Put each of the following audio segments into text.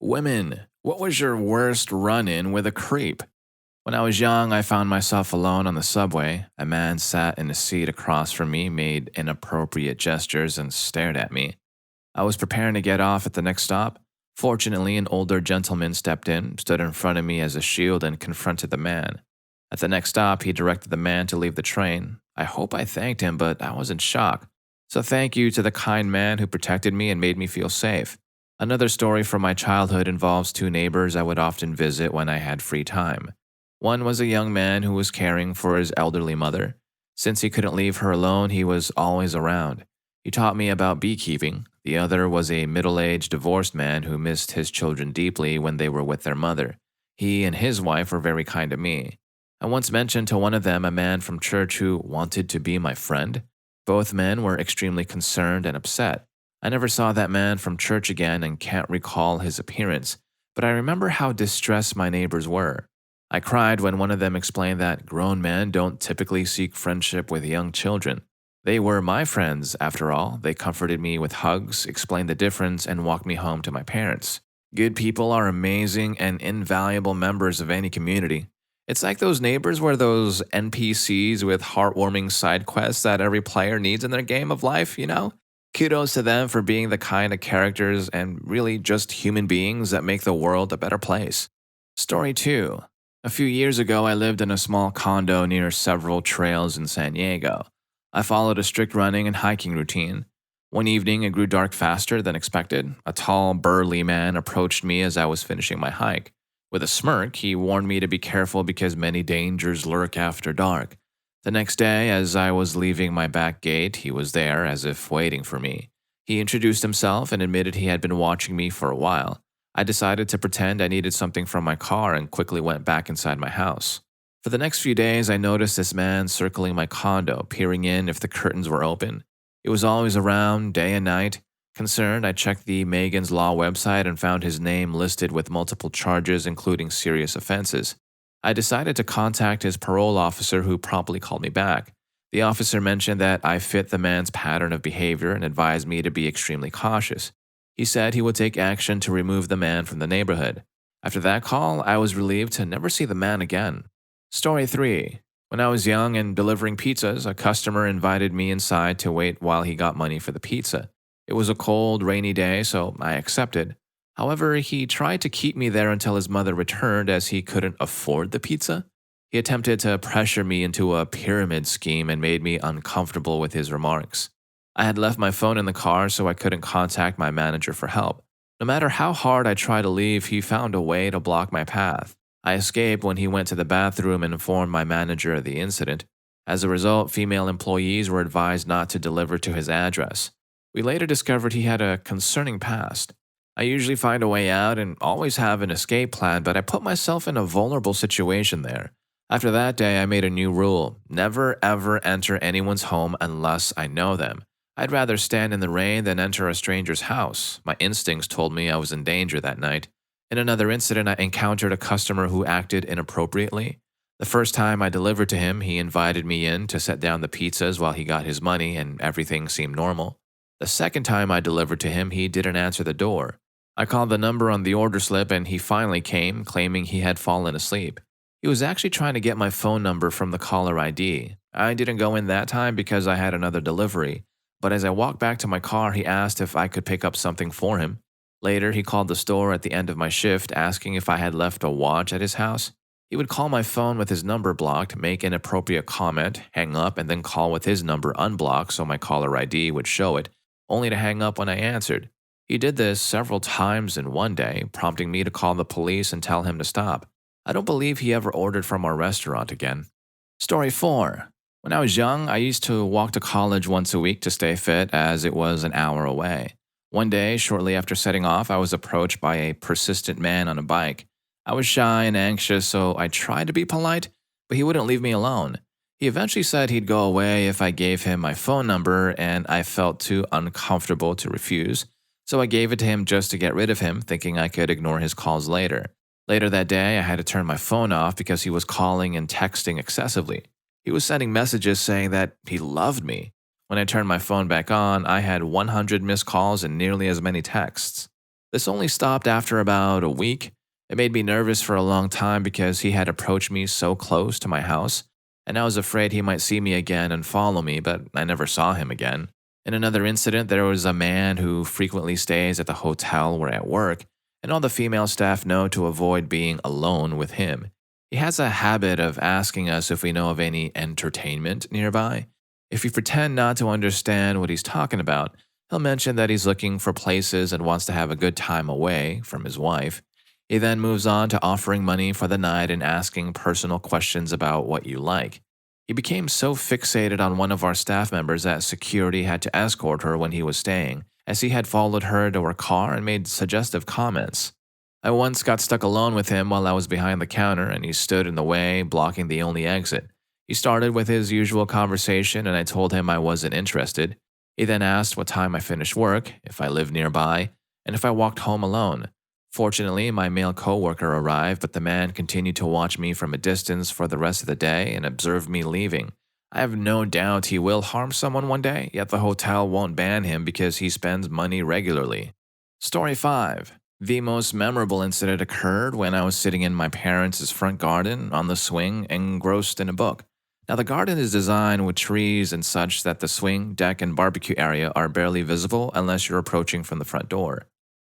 Women, what was your worst run in with a creep? When I was young, I found myself alone on the subway. A man sat in a seat across from me, made inappropriate gestures, and stared at me. I was preparing to get off at the next stop. Fortunately, an older gentleman stepped in, stood in front of me as a shield, and confronted the man. At the next stop, he directed the man to leave the train. I hope I thanked him, but I was in shock. So thank you to the kind man who protected me and made me feel safe. Another story from my childhood involves two neighbors I would often visit when I had free time. One was a young man who was caring for his elderly mother. Since he couldn't leave her alone, he was always around. He taught me about beekeeping. The other was a middle aged divorced man who missed his children deeply when they were with their mother. He and his wife were very kind to me. I once mentioned to one of them a man from church who wanted to be my friend. Both men were extremely concerned and upset. I never saw that man from church again and can't recall his appearance, but I remember how distressed my neighbors were. I cried when one of them explained that grown men don't typically seek friendship with young children. They were my friends, after all. They comforted me with hugs, explained the difference, and walked me home to my parents. Good people are amazing and invaluable members of any community. It's like those neighbors were those NPCs with heartwarming side quests that every player needs in their game of life, you know? Kudos to them for being the kind of characters and really just human beings that make the world a better place. Story 2. A few years ago, I lived in a small condo near several trails in San Diego. I followed a strict running and hiking routine. One evening, it grew dark faster than expected. A tall, burly man approached me as I was finishing my hike. With a smirk, he warned me to be careful because many dangers lurk after dark. The next day, as I was leaving my back gate, he was there, as if waiting for me. He introduced himself and admitted he had been watching me for a while. I decided to pretend I needed something from my car and quickly went back inside my house. For the next few days, I noticed this man circling my condo, peering in if the curtains were open. He was always around, day and night. Concerned, I checked the Megan's Law website and found his name listed with multiple charges, including serious offenses. I decided to contact his parole officer, who promptly called me back. The officer mentioned that I fit the man's pattern of behavior and advised me to be extremely cautious. He said he would take action to remove the man from the neighborhood. After that call, I was relieved to never see the man again. Story 3. When I was young and delivering pizzas, a customer invited me inside to wait while he got money for the pizza. It was a cold, rainy day, so I accepted. However, he tried to keep me there until his mother returned as he couldn't afford the pizza. He attempted to pressure me into a pyramid scheme and made me uncomfortable with his remarks. I had left my phone in the car so I couldn't contact my manager for help. No matter how hard I tried to leave, he found a way to block my path. I escaped when he went to the bathroom and informed my manager of the incident. As a result, female employees were advised not to deliver to his address. We later discovered he had a concerning past. I usually find a way out and always have an escape plan, but I put myself in a vulnerable situation there. After that day, I made a new rule: never ever enter anyone's home unless I know them. I'd rather stand in the rain than enter a stranger's house. My instincts told me I was in danger that night. In another incident, I encountered a customer who acted inappropriately. The first time I delivered to him, he invited me in to set down the pizzas while he got his money, and everything seemed normal. The second time I delivered to him, he didn't answer the door. I called the number on the order slip and he finally came, claiming he had fallen asleep. He was actually trying to get my phone number from the caller ID. I didn't go in that time because I had another delivery, but as I walked back to my car, he asked if I could pick up something for him. Later, he called the store at the end of my shift, asking if I had left a watch at his house. He would call my phone with his number blocked, make an inappropriate comment, hang up, and then call with his number unblocked so my caller ID would show it, only to hang up when I answered. He did this several times in one day, prompting me to call the police and tell him to stop. I don't believe he ever ordered from our restaurant again. Story 4. When I was young, I used to walk to college once a week to stay fit, as it was an hour away. One day, shortly after setting off, I was approached by a persistent man on a bike. I was shy and anxious, so I tried to be polite, but he wouldn't leave me alone. He eventually said he'd go away if I gave him my phone number, and I felt too uncomfortable to refuse, so I gave it to him just to get rid of him, thinking I could ignore his calls later. Later that day, I had to turn my phone off because he was calling and texting excessively. He was sending messages saying that he loved me. When I turned my phone back on, I had 100 missed calls and nearly as many texts. This only stopped after about a week. It made me nervous for a long time because he had approached me so close to my house, and I was afraid he might see me again and follow me, but I never saw him again. In another incident, there was a man who frequently stays at the hotel where I work, and all the female staff know to avoid being alone with him. He has a habit of asking us if we know of any entertainment nearby. If we pretend not to understand what he's talking about, he'll mention that he's looking for places and wants to have a good time away from his wife. He then moves on to offering money for the night and asking personal questions about what you like. He became so fixated on one of our staff members that security had to escort her when he was staying, as he had followed her to her car and made suggestive comments. I once got stuck alone with him while I was behind the counter, and he stood in the way, blocking the only exit. He started with his usual conversation, and I told him I wasn't interested. He then asked what time I finished work, if I lived nearby, and if I walked home alone. Fortunately, my male coworker arrived, but the man continued to watch me from a distance for the rest of the day and observed me leaving. I have no doubt he will harm someone one day, yet the hotel won't ban him because he spends money regularly. Story 5. The most memorable incident occurred when I was sitting in my parents' front garden on the swing, engrossed in a book. Now, the garden is designed with trees and such that the swing, deck, and barbecue area are barely visible unless you're approaching from the front door.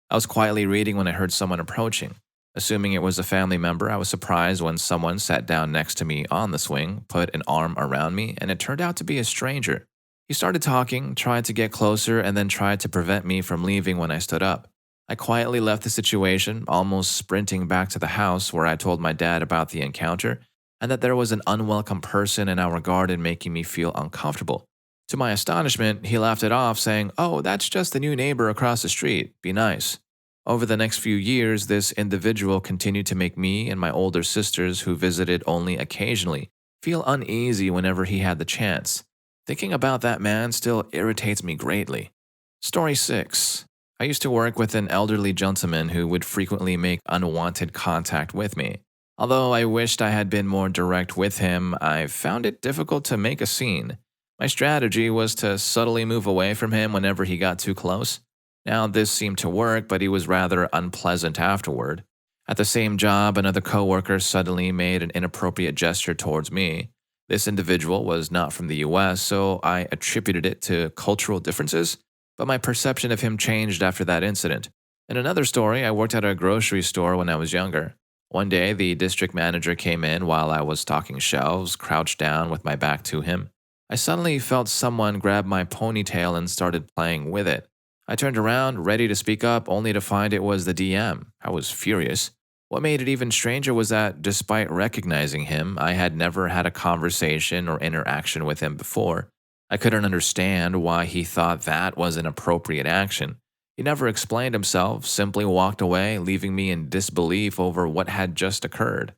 I was quietly reading when I heard someone approaching. Assuming it was a family member, I was surprised when someone sat down next to me on the swing, put an arm around me, and it turned out to be a stranger. He started talking, tried to get closer, and then tried to prevent me from leaving when I stood up. I quietly left the situation, almost sprinting back to the house where I told my dad about the encounter and that there was an unwelcome person in our garden making me feel uncomfortable. To my astonishment, he laughed it off, saying, "Oh, that's just the new neighbor across the street. Be nice." Over the next few years, this individual continued to make me and my older sisters, who visited only occasionally, feel uneasy whenever he had the chance. Thinking about that man still irritates me greatly. Story 6. I used to work with an elderly gentleman who would frequently make unwanted contact with me. Although I wished I had been more direct with him, I found it difficult to make a scene. My strategy was to subtly move away from him whenever he got too close. Now, this seemed to work, but he was rather unpleasant afterward. At the same job, another coworker suddenly made an inappropriate gesture towards me. This individual was not from the US, so I attributed it to cultural differences, but my perception of him changed after that incident. In another story, I worked at a grocery store when I was younger. One day, the district manager came in while I was stocking shelves, crouched down with my back to him. I suddenly felt someone grab my ponytail and started playing with it. I turned around, ready to speak up, only to find it was the DM. I was furious. What made it even stranger was that, despite recognizing him, I had never had a conversation or interaction with him before. I couldn't understand why he thought that was an appropriate action. He never explained himself, simply walked away, leaving me in disbelief over what had just occurred.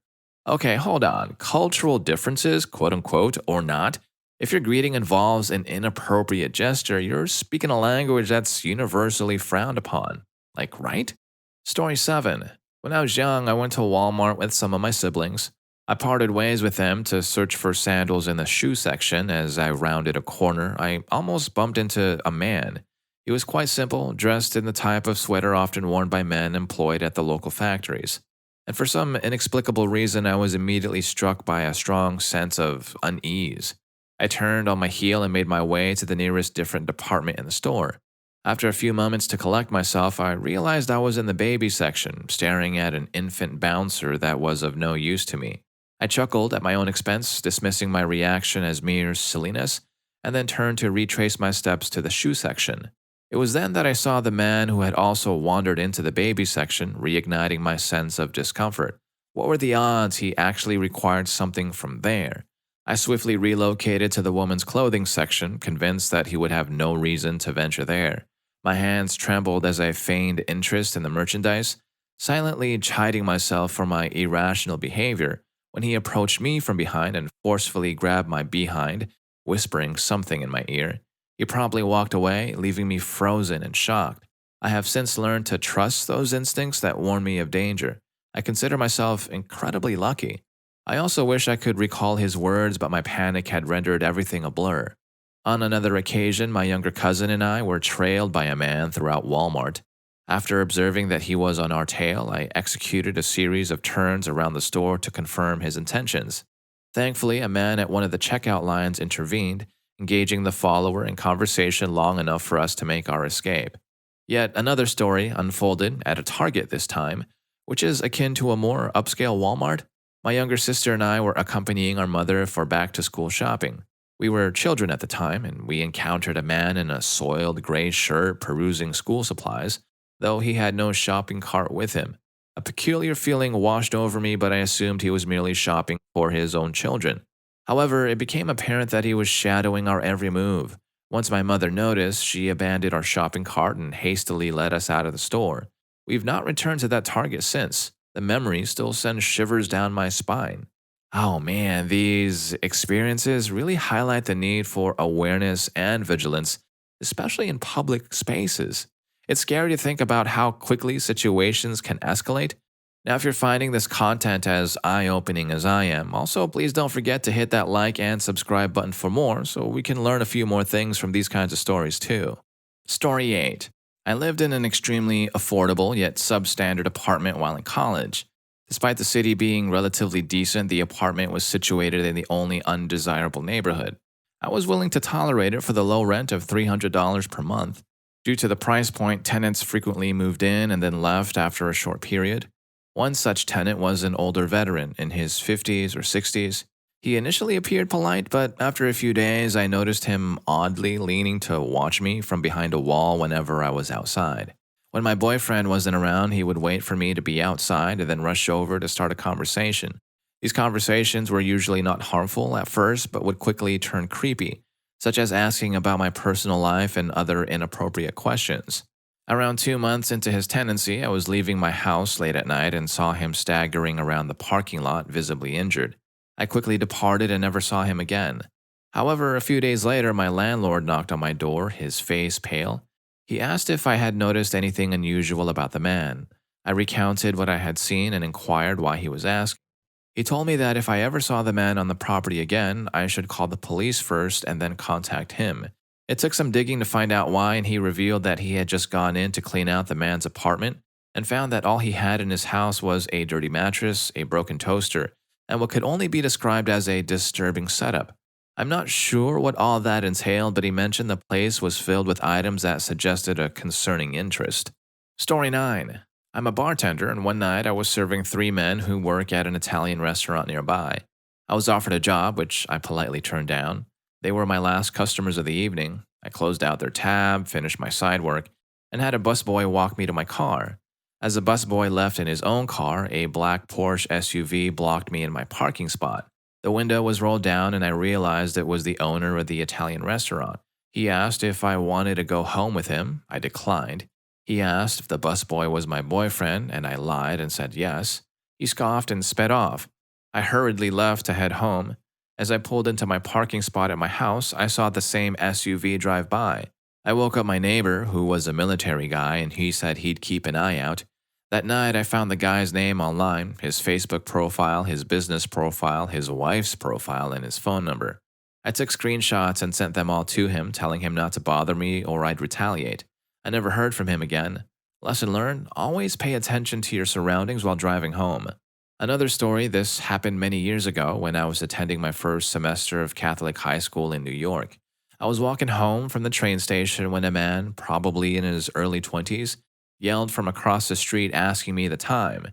Okay, hold on. Cultural differences, quote unquote, or not? If your greeting involves an inappropriate gesture, you're speaking a language that's universally frowned upon. Like, right? Story 7. When I was young, I went to Walmart with some of my siblings. I parted ways with them to search for sandals in the shoe section. As I rounded a corner, I almost bumped into a man. He was quite simple, dressed in the type of sweater often worn by men employed at the local factories. And for some inexplicable reason, I was immediately struck by a strong sense of unease. I turned on my heel and made my way to the nearest different department in the store. After a few moments to collect myself, I realized I was in the baby section, staring at an infant bouncer that was of no use to me. I chuckled at my own expense, dismissing my reaction as mere silliness, and then turned to retrace my steps to the shoe section. It was then that I saw the man who had also wandered into the baby section, reigniting my sense of discomfort. What were the odds he actually required something from there? I swiftly relocated to the woman's clothing section, convinced that he would have no reason to venture there. My hands trembled as I feigned interest in the merchandise, silently chiding myself for my irrational behavior when he approached me from behind and forcefully grabbed my behind, whispering something in my ear. He promptly walked away, leaving me frozen and shocked. I have since learned to trust those instincts that warn me of danger. I consider myself incredibly lucky. I also wish I could recall his words, but my panic had rendered everything a blur. On another occasion, my younger cousin and I were trailed by a man throughout Walmart. After observing that he was on our tail, I executed a series of turns around the store to confirm his intentions. Thankfully, a man at one of the checkout lines intervened, engaging the follower in conversation long enough for us to make our escape. Yet another story unfolded at a Target this time, which is akin to a more upscale Walmart. My younger sister and I were accompanying our mother for back to school shopping. We were children at the time, and we encountered a man in a soiled gray shirt perusing school supplies, though he had no shopping cart with him. A peculiar feeling washed over me, but I assumed he was merely shopping for his own children. However, it became apparent that he was shadowing our every move. Once my mother noticed, she abandoned our shopping cart and hastily led us out of the store. We've not returned to that Target since. The memory still sends shivers down my spine. Oh man, these experiences really highlight the need for awareness and vigilance, especially in public spaces. It's scary to think about how quickly situations can escalate. Now, if you're finding this content as eye opening as I am, also please don't forget to hit that like and subscribe button for more so we can learn a few more things from these kinds of stories too. Story 8. I lived in an extremely affordable yet substandard apartment while in college. Despite the city being relatively decent, the apartment was situated in the only undesirable neighborhood. I was willing to tolerate it for the low rent of $300 per month. Due to the price point, tenants frequently moved in and then left after a short period. One such tenant was an older veteran in his 50s or 60s. He initially appeared polite, but after a few days, I noticed him oddly leaning to watch me from behind a wall whenever I was outside. When my boyfriend wasn't around, he would wait for me to be outside and then rush over to start a conversation. These conversations were usually not harmful at first, but would quickly turn creepy, such as asking about my personal life and other inappropriate questions. Around 2 months into his tenancy, I was leaving my house late at night and saw him staggering around the parking lot, visibly injured. I quickly departed and never saw him again. However, a few days later, my landlord knocked on my door, his face pale. He asked if I had noticed anything unusual about the man. I recounted what I had seen and inquired why he was asking. He told me that if I ever saw the man on the property again, I should call the police first and then contact him. It took some digging to find out why, and he revealed that he had just gone in to clean out the man's apartment and found that all he had in his house was a dirty mattress, a broken toaster, and what could only be described as a disturbing setup. I'm not sure what all that entailed, but he mentioned the place was filled with items that suggested a concerning interest. Story 9. I'm a bartender, and one night I was serving 3 men who work at an Italian restaurant nearby. I was offered a job, which I politely turned down. They were my last customers of the evening. I closed out their tab, finished my side work, and had a busboy walk me to my car. As the busboy left in his own car, a black Porsche SUV blocked me in my parking spot. The window was rolled down, and I realized it was the owner of the Italian restaurant. He asked if I wanted to go home with him. I declined. He asked if the busboy was my boyfriend, and I lied and said yes. He scoffed and sped off. I hurriedly left to head home. As I pulled into my parking spot at my house, I saw the same SUV drive by. I woke up my neighbor, who was a military guy, and he said he'd keep an eye out. That night, I found the guy's name online, his Facebook profile, his business profile, his wife's profile, and his phone number. I took screenshots and sent them all to him, telling him not to bother me or I'd retaliate. I never heard from him again. Lesson learned, always pay attention to your surroundings while driving home. Another story, this happened many years ago when I was attending my first semester of Catholic high school in New York. I was walking home from the train station when a man, probably in his early 20s, yelled from across the street asking me the time.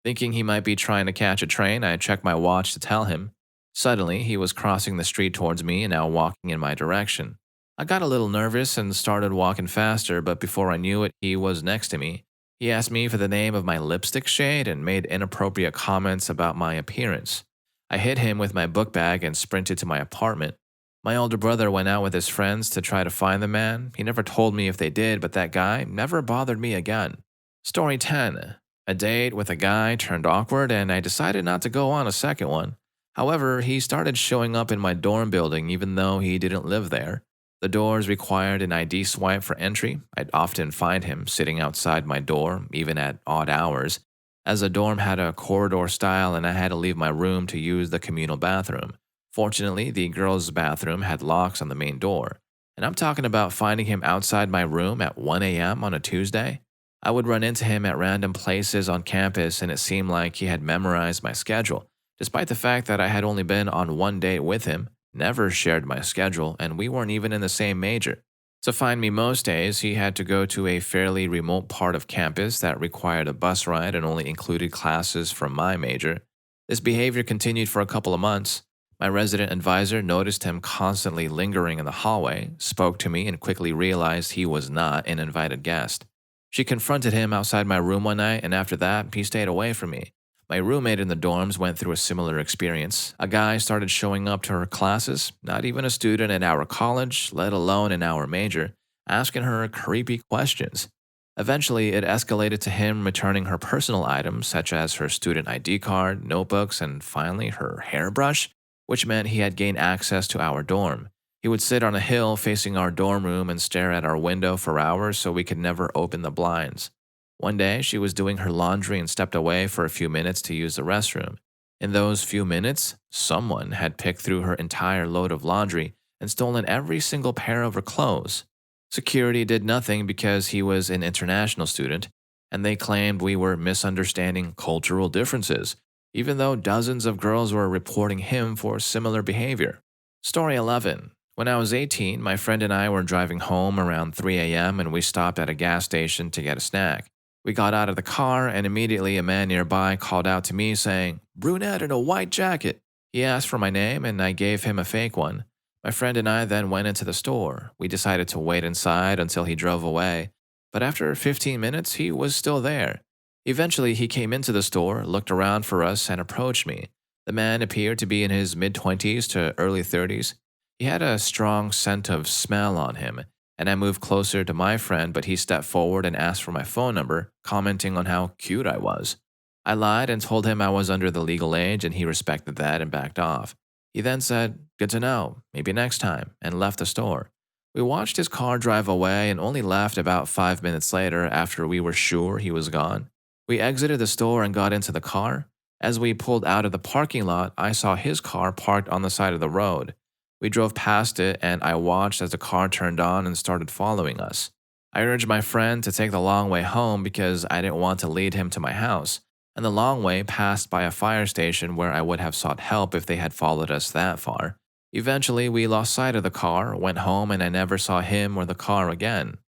Thinking he might be trying to catch a train, I checked my watch to tell him. Suddenly, he was crossing the street towards me and now walking in my direction. I got a little nervous and started walking faster, but before I knew it, he was next to me. He asked me for the name of my lipstick shade and made inappropriate comments about my appearance. I hit him with my book bag and sprinted to my apartment. My older brother went out with his friends to try to find the man. He never told me if they did, but that guy never bothered me again. Story 10. A date with a guy turned awkward, and I decided not to go on a second one. However, he started showing up in my dorm building even though he didn't live there. The doors required an ID swipe for entry. I'd often find him sitting outside my door, even at odd hours, as the dorm had a corridor style and I had to leave my room to use the communal bathroom. Fortunately, the girls' bathroom had locks on the main door, and I'm talking about finding him outside my room at 1 a.m. on a Tuesday. I would run into him at random places on campus, and it seemed like he had memorized my schedule, despite the fact that I had only been on one date with him, never shared my schedule, and we weren't even in the same major. To find me most days, he had to go to a fairly remote part of campus that required a bus ride and only included classes from my major. This behavior continued for a couple of months. My resident advisor noticed him constantly lingering in the hallway, spoke to me, and quickly realized he was not an invited guest. She confronted him outside my room one night, and after that, he stayed away from me. My roommate in the dorms went through a similar experience. A guy started showing up to her classes, not even a student at our college, let alone in our major, asking her creepy questions. Eventually, it escalated to him returning her personal items, such as her student ID card, notebooks, and finally her hairbrush, which meant he had gained access to our dorm. He would sit on a hill facing our dorm room and stare at our window for hours so we could never open the blinds. One day, she was doing her laundry and stepped away for a few minutes to use the restroom. In those few minutes, someone had picked through her entire load of laundry and stolen every single pair of her clothes. Security did nothing because he was an international student, and they claimed we were misunderstanding cultural differences, even though dozens of girls were reporting him for similar behavior. Story 11. When I was 18, my friend and I were driving home around 3 a.m. and we stopped at a gas station to get a snack. We got out of the car, and immediately a man nearby called out to me saying, "Brunette in a white jacket." He asked for my name, and I gave him a fake one. My friend and I then went into the store. We decided to wait inside until he drove away, but after 15 minutes, he was still there. Eventually, he came into the store, looked around for us, and approached me. The man appeared to be in his mid-20s to early 30s. He had a strong scent of smell on him, and I moved closer to my friend, but he stepped forward and asked for my phone number, commenting on how cute I was. I lied and told him I was under the legal age, and he respected that and backed off. He then said, "Good to know, maybe next time," and left the store. We watched his car drive away and only left about 5 minutes later after we were sure he was gone. We exited the store and got into the car. As we pulled out of the parking lot, I saw his car parked on the side of the road. We drove past it, and I watched as the car turned on and started following us. I urged my friend to take the long way home because I didn't want to lead him to my house, and the long way passed by a fire station where I would have sought help if they had followed us that far. Eventually, we lost sight of the car, went home, and I never saw him or the car again.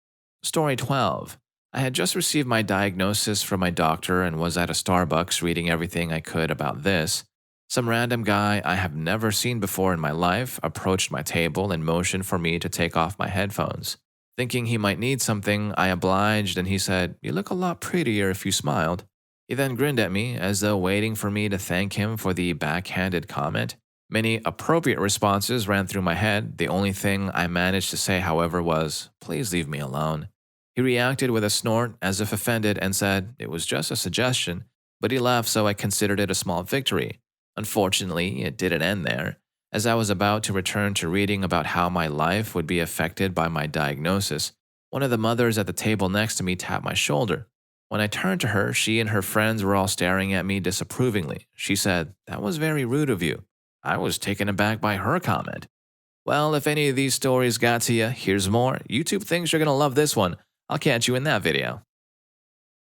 Story 12. I had just received my diagnosis from my doctor and was at a Starbucks reading everything I could about this. Some random guy I have never seen before in my life approached my table and motioned for me to take off my headphones. Thinking he might need something, I obliged and he said, "You look a lot prettier if you smiled." He then grinned at me as though waiting for me to thank him for the backhanded comment. Many appropriate responses ran through my head. The only thing I managed to say, however, was, "Please leave me alone." He reacted with a snort as if offended and said, "It was just a suggestion," but he left, so I considered it a small victory. Unfortunately, it didn't end there. As I was about to return to reading about how my life would be affected by my diagnosis, one of the mothers at the table next to me tapped my shoulder. When I turned to her, she and her friends were all staring at me disapprovingly. She said, "That was very rude of you." I was taken aback by her comment. Well, if any of these stories got to you, here's more. YouTube thinks you're going to love this one. I'll catch you in that video.